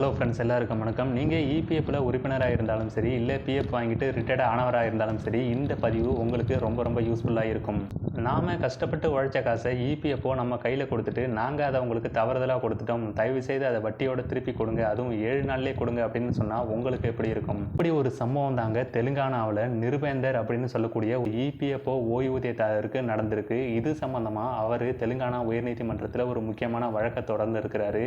Hello friends, எல்லாருக்கும் வணக்கம். நீங்கள் இபிஎஃப்பில் உறுப்பினராக இருந்தாலும் சரி, இல்லை பிஎஃப் வாங்கிட்டு ரிட்டையர்ட் ஆனவராக இருந்தாலும் சரி, இந்த பதிவு உங்களுக்கு ரொம்ப யூஸ்ஃபுல்லாக இருக்கும். நாம் கஷ்டப்பட்டு உழைச்ச காசை இபிஎஃப்ஓ நம்ம கையில் கொடுத்துட்டு, நாங்கள் அதை உங்களுக்கு தவறுதலாக கொடுத்துட்டோம், தயவு செய்து அதை வட்டியோட திருப்பி கொடுங்க, அதுவும் 7 நாள்லேயே கொடுங்க அப்படின்னு சொன்னால் உங்களுக்கு எப்படி இருக்கும்? இப்படி ஒரு சம்பவம் தாங்க தெலுங்கானாவில் நிருபேந்தர் அப்படின்னு சொல்லக்கூடிய இபிஎஃப்ஓ ஓய்வூதியதாரருக்கு நடந்திருக்கு. இது சம்பந்தமாக அவர் தெலுங்கானா உயர்நீதிமன்றத்தில் ஒரு முக்கியமான வழக்கை தொடர்ந்து இருக்கிறாரு.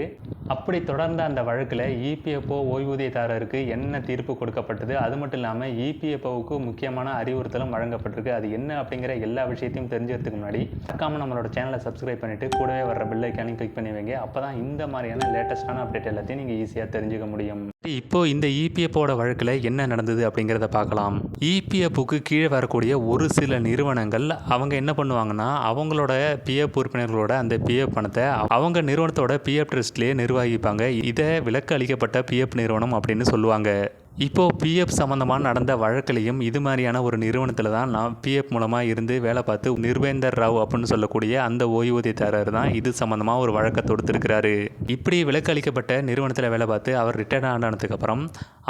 அப்படி தொடர்ந்த அந்த வழக்கில் இபிஎஃப்ஓ ஓய்வூதியதாரருக்கு என்ன தீர்ப்பு கொடுக்கப்பட்டது, அது மட்டும் இல்லாமல் இபிஎஃப்ஓவுக்கு முக்கியமான அறிவுறுத்தலும் வழங்கப்பட்டிருக்கு. அது என்ன அப்படிங்கிற எல்லா விஷயத்தையும் தெரிஞ்சுக்கிறதுக்கு முன்னாடி மறக்காம நம்மளோட சேனலை சப்ஸ்கிரைப் பண்ணிட்டு கூடவே வர்ற பெல் ஐக்கானையும் கிளிக் பண்ணி வைங்க. அப்பதான் இந்த மாதிரியான லேட்டஸ்டான அப்டேட் எல்லாத்தையும் நீங்கள் ஈஸியாக தெரிஞ்சுக்க முடியும். இப்போ இந்த இபிஎஃப்ஓட வழக்கில் என்ன நடந்தது அப்படிங்கிறத பார்க்கலாம். இபிஎஃப்க்கு கீழே வரக்கூடிய ஒரு சில நிறுவனங்கள் அவங்க என்ன பண்ணுவாங்கன்னா, அவங்களோட பிஎஃப் உறுப்பினர்களோட அந்த பிஎஃப் பணத்தை அவங்க நிறுவனத்தோட பிஎஃப் ட்ரஸ்ட்லேயே நிர்வகிப்பாங்க. இதை விலக்கு அளிக்கப்பட்ட பிஎஃப் நிறுவனம் அப்படின்னு சொல்லுவாங்க. இப்போது பிஎஃப் சம்மந்தமாக நடந்த வழக்கிலையும் இது மாதிரியான ஒரு நிறுவனத்தில் தான் நான் பிஎஃப் மூலமாக இருந்து வேலை பார்த்து நிர்பேந்தர் ராவ் அப்படின்னு சொல்லக்கூடிய அந்த ஓய்வூதியதாரர் தான் இது சம்மந்தமாக ஒரு வழக்கை தொடுத்திருக்கிறாரு. இப்படி விலக்கு அளிக்கப்பட்ட நிறுவனத்தில் வேலை பார்த்து அவர் ரிட்டையர்ட் ஆனதுக்கப்புறம்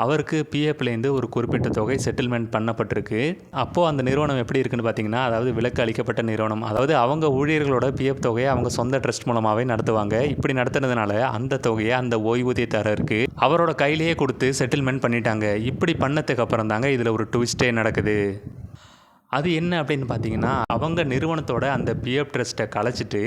அவருக்கு பிஎஃப்லேருந்து ஒரு குறிப்பிட்ட தொகை செட்டில்மெண்ட் பண்ணப்பட்டிருக்கு. அப்போது அந்த நிறுவனம் எப்படி இருக்குன்னு பார்த்தீங்கன்னா, அதாவது விலக்கு அளிக்கப்பட்ட நிறுவனம், அதாவது அவங்க ஊழியர்களோட பிஎஃப் தொகையை அவங்க சொந்த ட்ரஸ்ட் மூலமாகவே நடத்துவாங்க. இப்படி நடத்துனதுனால அந்த தொகையை அந்த ஓய்வூதியதாரருக்கு அவரோட கையிலேயே கொடுத்து செட்டில்மெண்ட் பண்ணிட்டாங்க. இப்படி பண்ணதுக்கு அப்புறம் தாங்க இதில் ஒரு ட்விஸ்டே நடக்குது. அது என்ன அப்படின்னு பார்த்தீங்கன்னா, அவங்க நிறுவனத்தோட அந்த பிஎஃப் ட்ரஸ்ட்டை கலைச்சிட்டு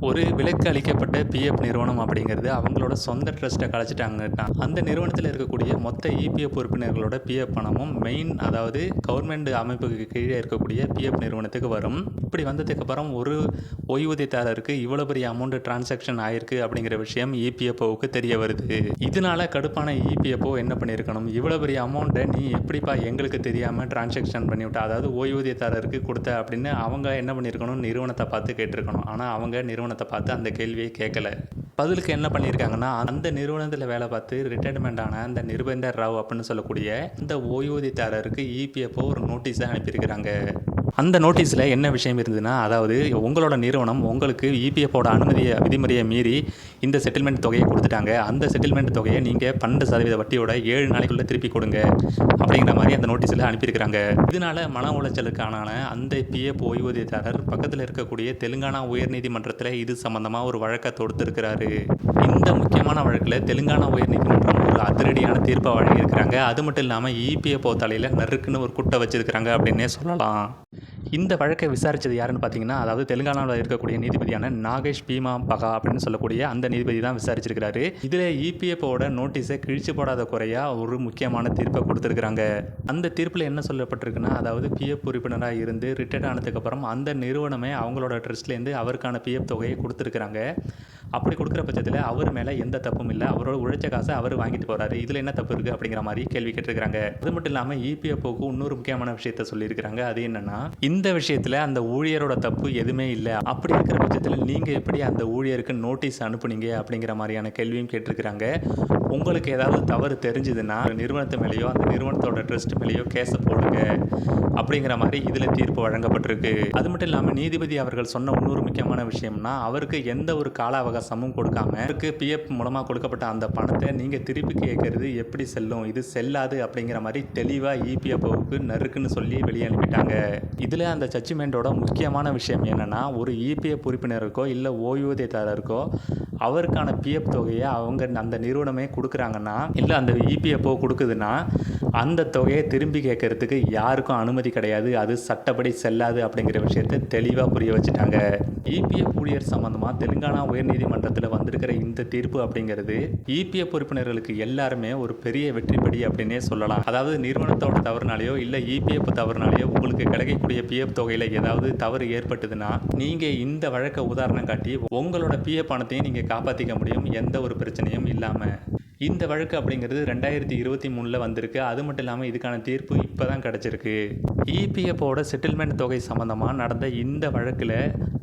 ஒரு விலக்கு அளிக்கப்பட்ட பிஎஃப் நிறுவனம் அப்படிங்கிறது அவங்களோட சொந்த ட்ரஸ்ட்டை கலைச்சிட்டாங்கன்னா, அந்த நிறுவனத்தில் இருக்கக்கூடிய மொத்த இபிஎஃப் உறுப்பினர்களோட பிஎஃப் பணமும் அதாவது கவர்மெண்ட் அமைப்புக்கு கீழே இருக்கக்கூடிய பிஎஃப் நிறுவனத்துக்கு வரும். இப்படி வந்ததுக்கப்புறம் ஒரு ஓய்வூதியதாரருக்கு இவ்வளோ பெரிய அமௌண்ட் டிரான்சாக்ஷன் ஆயிருக்கு அப்படிங்கிற விஷயம் இபிஎஃப்ஓவுக்கு தெரிய வருது. இதனால கடுப்பான இபிஎஃப்ஓ என்ன பண்ணியிருக்கணும், இவ்வளோ பெரிய அமௌண்ட்டை நீ எப்படிப்பா எங்களுக்கு தெரியாமல் டிரான்சாக்ஷன் பண்ணிவிட்டா, அதாவது ஓய்வூதியதாரருக்கு கொடுத்த அப்படின்னு அவங்க என்ன பண்ணியிருக்கணும், நிறுவனத்தை பார்த்து கேட்டிருக்கணும். ஆனால் அவங்க நிறுவனத்தை பார்த்து அந்த கேள்வியை கேட்கல. பதிலுக்கு என்ன பண்ணியிருக்காங்கன்னா, அந்த நிறுவனத்தில் வேலை பார்த்து ரிட்டையர்மெண்ட் ஆன அந்த நிர்பேந்தர் ராவ் அப்படின்னு சொல்லக்கூடிய அந்த ஓய்வூதியதாரருக்கு இபிஎஃப்ஓ ஒரு நோட்டீஸை அனுப்பியிருக்கிறாங்க. அந்த நோட்டீஸில் என்ன விஷயம் இருந்ததுன்னா, அதாவது உங்களோட நிறுவனம் உங்களுக்கு இபிஎஃப்ஓட விதிமுறையை மீறி இந்த செட்டில்மெண்ட் தொகையை கொடுத்துட்டாங்க. அந்த செட்டில்மெண்ட் தொகையை நீங்கள் 12% வட்டியோட 7 நாளைக்குள்ளே திருப்பி கொடுங்க அப்படிங்கிற மாதிரி அந்த நோட்டீஸில் அனுப்பியிருக்கிறாங்க. இதனால மன உளைச்சலுக்கான அந்த பிஎஃப் ஓய்வூதியதாரர் பக்கத்தில் இருக்கக்கூடிய தெலுங்கானா உயர்நீதிமன்றத்தில் இது சம்பந்தமாக ஒரு வழக்கை தொடுத்திருக்கிறாரு. இந்த முக்கியமான வழக்கில் தெலுங்கானா உயர்நீதிமன்றம் ஒரு அதிரடியான தீர்ப்பை வழங்கியிருக்கிறாங்க. அது மட்டும் இல்லாமல் இபிஎஃப்ஓ தலையில் நறுக்குன்னு ஒரு குட்டை வச்சிருக்கிறாங்க அப்படின்னே சொல்லலாம். இந்த வழக்கை விசாரித்தது யாருன்னு பார்த்தீங்கன்னா, அதாவது தெலுங்கானாவில் இருக்கக்கூடிய நீதிபதியான நாகேஷ் பீமா பகா அப்படின்னு சொல்லக்கூடிய அந்த நீதிபதி தான் விசாரிச்சிருக்கிறாரு. இதில் இபிஎஃப்ஓட நோட்டீஸை கிழிச்சு போடாத குறையாக ஒரு முக்கியமான தீர்ப்பை கொடுத்துருக்குறாங்க. அந்த தீர்ப்பில் என்ன சொல்லப்பட்டிருக்குன்னா, அதாவது பிஎஃப் உறுப்பினராக இருந்து ரிட்டையர்ட் ஆனதுக்கப்புறம் அந்த நிறுவனமே அவங்களோட ட்ரஸ்ட்லேருந்து அவருக்கான பிஎஃப் தொகையை கொடுத்துருக்குறாங்க. அப்படி கொடுக்குற பட்சத்தில் அவர் மேலே எந்த தப்பும் இல்லை, அவரோட உழைச்ச காசை அவர் வாங்கிட்டு போகிறாரு, இதில் என்ன தப்பு இருக்குது அப்படிங்கிற மாதிரி கேள்வி கேட்டிருக்கிறாங்க. அது மட்டும் இல்லாமல் இபிஎஃப்ஓக்கு இன்னொரு முக்கியமான விஷயத்த சொல்லியிருக்கிறாங்க. அது என்னென்னா, இந்த விஷயத்தில் அந்த ஊழியரோட தப்பு எதுவுமே இல்லை, அப்படி இருக்கிற பட்சத்தில் நீங்கள் எப்படி அந்த ஊழியருக்கு நோட்டீஸ் அனுப்புனீங்க அப்படிங்கிற மாதிரியான கேள்வியும் கேட்டிருக்கிறாங்க. உங்களுக்கு ஏதாவது தவறு தெரிஞ்சுதுன்னா நிறுவனத்து மேலேயோ அந்த நிறுவனத்தோட ட்ரஸ்ட் மேலேயோ கேஸை போடுங்க அப்படிங்கிற மாதிரி இதில் தீர்ப்பு வழங்கப்பட்டிருக்கு. அது மட்டும் இல்லாமல் நீதிபதி அவர்கள் சொன்ன இன்னொரு முக்கியமான விஷயம்னா, அவருக்கு எந்த ஒரு கால அவகாசமும் கொடுக்காம அவருக்கு பிஎஃப் மூலமாக கொடுக்கப்பட்ட அந்த பணத்தை நீங்கள் திருப்பி கேட்கறது எப்படி செல்லும், இது செல்லாது அப்படிங்கிற மாதிரி தெளிவாக இபிஎஃப்ஓவுக்கு நறுக்குன்னு சொல்லி வெளியே அனுப்பிட்டாங்க. இதில் அந்த ஜட்ஜ்மெண்ட்டோட முக்கியமான விஷயம் என்னென்னா, ஒரு இபிஎஃப் உறுப்பினருக்கோ இல்லை ஓய்வூதியதாரருக்கோ அவருக்கான பிஎஃப் தொகையை அவங்க அந்த நிறுவனமே கொடுக்குறாங்கன்னா, இல்லை அந்த இபிஎஃப்ஓ கொடுக்குதுன்னா அந்த தொகையை திரும்பி கேட்கறதுக்கு யாருக்கும் அனுமதி கிடையாது, அது சட்டப்படி செல்லாது அப்படிங்கிற விஷயத்தை தெளிவாக புரிய வச்சுட்டாங்க. இபிஎஃப் ஊழியர் சம்பந்தமாக தெலுங்கானா உயர்நீதிமன்றத்தில் வந்திருக்கிற இந்த தீர்ப்பு அப்படிங்கிறது இபிஎஃப் உறுப்பினர்களுக்கு எல்லாருமே ஒரு பெரிய வெற்றிப்படி அப்படின்னே சொல்லலாம். அதாவது நிறுவனத்தோட தவறுனாலேயோ இல்லை இபிஎஃப் தவறுனாலேயோ உங்களுக்கு கிடைக்கக்கூடிய பிஎஃப் தொகையில் ஏதாவது தவறு ஏற்பட்டதுன்னா நீங்கள் இந்த வழக்கை உதாரணம் காட்டி உங்களோட பிஎஃப் பணத்தையும் நீங்கள் காப்பாற்றிக்க முடியும், எந்த ஒரு பிரச்சனையும் இல்லாமல். இந்த வழக்கு அப்படிங்கிறது 2023 வந்திருக்கு. அது மட்டும் இல்லாமல் இதுக்கான தீர்ப்பு இப்போ தான் கிடச்சிருக்கு. இபிஎஃப்ஓட செட்டில்மெண்ட் தொகை சம்மந்தமாக நடந்த இந்த வழக்கில்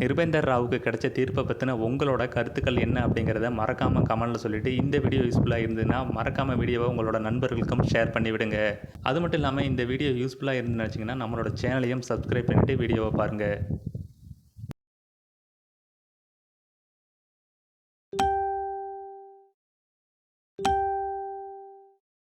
நிர்பேந்தர் ராவுக்கு கிடைச்ச தீர்ப்பை பற்றின உங்களோட கருத்துக்கள் என்ன அப்படிங்கிறத மறக்காமல் கமெண்ட்டில் சொல்லிவிட்டு, இந்த வீடியோ யூஸ்ஃபுல்லாக இருந்ததுன்னா மறக்காமல் வீடியோவை உங்களோட நண்பர்களுக்கும் ஷேர் பண்ணி விடுங்க. அது மட்டும் இல்லாமல் இந்த வீடியோ யூஸ்ஃபுல்லாக இருந்துன்னு நினச்சிங்கன்னா நம்மளோட சேனலையும் சப்ஸ்கிரைப் பண்ணிவிட்டு வீடியோவை பாருங்கள்.